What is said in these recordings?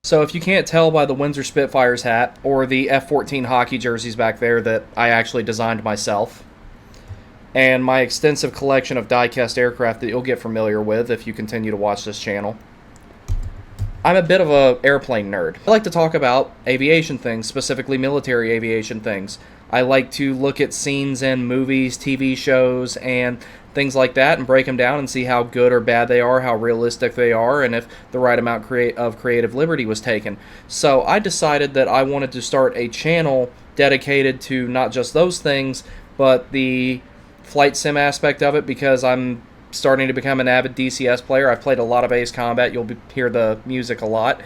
So if you can't tell by the Windsor Spitfires hat or the F-14 hockey jerseys back there that I actually designed myself, and my extensive collection of die-cast aircraft that you'll get familiar with if you continue to watch this channel, I'm a bit of a airplane nerd. I like to talk about aviation things, specifically military aviation things. I like to look at scenes in movies, TV shows, and things like that and break them down and see how good or bad they are, how realistic they are, and if the right amount of creative liberty was taken. So I decided that I wanted to start a channel dedicated to not just those things, but the flight sim aspect of it, because I'm starting to become an avid DCS player. I've played a lot of Ace Combat. You'll hear the music a lot.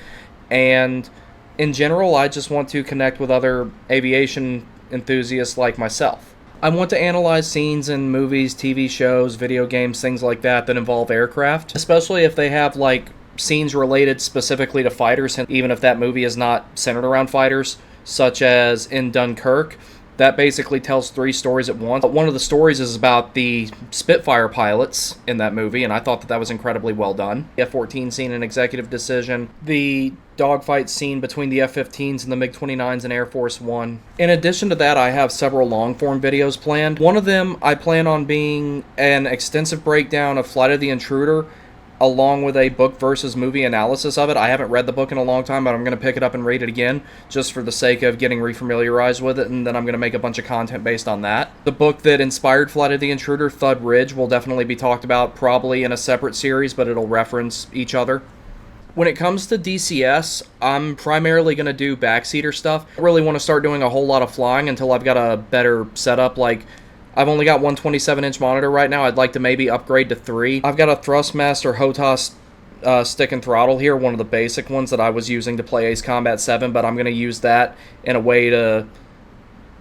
And in general, I just want to connect with other aviation enthusiasts like myself. I want to analyze scenes in movies, TV shows, video games, things like that involve aircraft, especially if they have like scenes related specifically to fighters, and even if that movie is not centered around fighters, such as in Dunkirk. That basically tells 3 stories at once. One of the stories is about the Spitfire pilots in that movie, and I thought that was incredibly well done. The F-14 scene, an executive decision. The dogfight scene between the F-15s and the MiG-29s in Air Force One. In addition to that, I have several long-form videos planned. One of them I plan on being an extensive breakdown of Flight of the Intruder, along with a book versus movie analysis of it. I haven't read the book in a long time, but I'm going to pick it up and read it again, just for the sake of getting refamiliarized with it, and then I'm going to make a bunch of content based on that. The book that inspired Flight of the Intruder, Thud Ridge, will definitely be talked about, probably in a separate series, but it'll reference each other. When it comes to DCS, I'm primarily going to do backseater stuff. I really want to start doing a whole lot of flying until I've got a better setup. Like, I've only got one 27-inch monitor right now. I'd like to maybe upgrade to 3. I've got a Thrustmaster HOTAS stick and throttle here, one of the basic ones that I was using to play Ace Combat 7, but I'm going to use that in a way to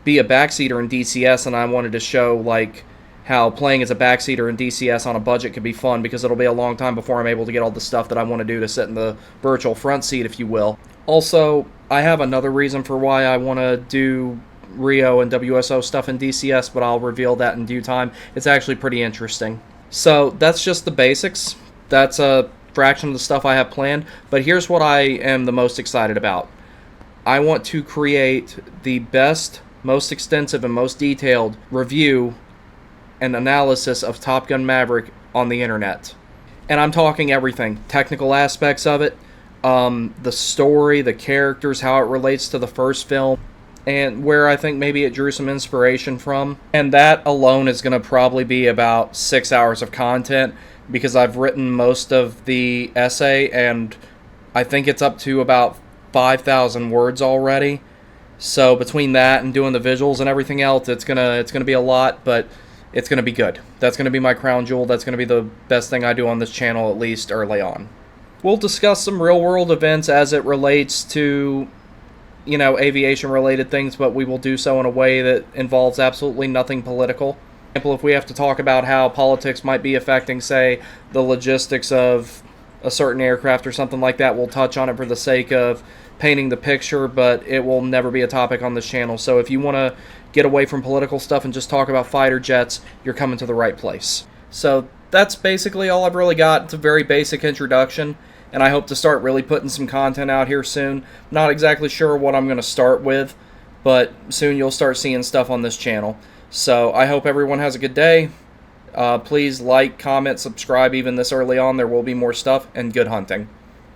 be a backseater in DCS, and I wanted to show like how playing as a backseater in DCS on a budget could be fun, because it'll be a long time before I'm able to get all the stuff that I want to do to sit in the virtual front seat, if you will. Also, I have another reason for why I want to do Rio and WSO stuff in DCS, but I'll reveal that in due time. It's actually pretty interesting. So that's just the basics. That's a fraction of the stuff I have planned, but here's what I am the most excited about. I want to create the best, most extensive, and most detailed review and analysis of Top Gun Maverick on the internet. And I'm talking everything. Technical aspects of it, the story, the characters, how it relates to the first film, and where I think maybe it drew some inspiration from. And that alone is going to probably be about 6 hours of content, because I've written most of the essay, and I think it's up to about 5,000 words already. So between that and doing the visuals and everything else, it's gonna be a lot, but it's gonna be good. That's gonna be my crown jewel. That's gonna be the best thing I do on this channel, at least early on. We'll discuss some real-world events as it relates to, you know, aviation-related things, but we will do so in a way that involves absolutely nothing political. For example, if we have to talk about how politics might be affecting, say, the logistics of a certain aircraft or something like that, we'll touch on it for the sake of painting the picture, but it will never be a topic on this channel. So if you want to get away from political stuff and just talk about fighter jets, you're coming to the right place. So that's basically all I've really got. It's a very basic introduction, and I hope to start really putting some content out here soon. Not exactly sure what I'm going to start with, but soon you'll start seeing stuff on this channel. So I hope everyone has a good day. Please like, comment, subscribe even this early on. There will be more stuff, and good hunting.